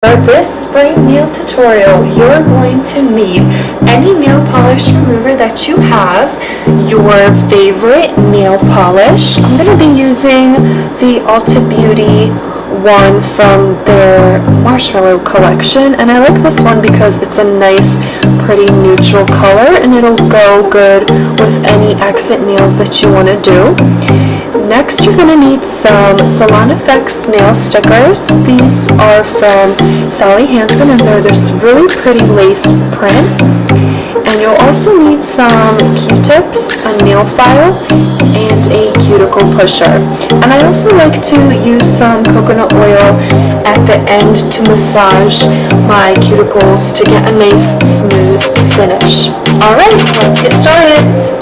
For this spring nail tutorial, you're going to need any nail polish remover that you have, your favorite nail polish. I'm going to be using the Ulta Beauty one from their Marshmallow Collection, and I like this one because it's a nice, pretty neutral color, and it'll go good with any accent nails that you want to do. Next, you're going to need some Salon Effects nail stickers. These are from Hansen, and they're this really pretty lace print. And you'll also need some Q-tips, a nail file, and a cuticle pusher. And I also like to use some coconut oil at the end to massage my cuticles to get a nice smooth finish. Alright, let's get started.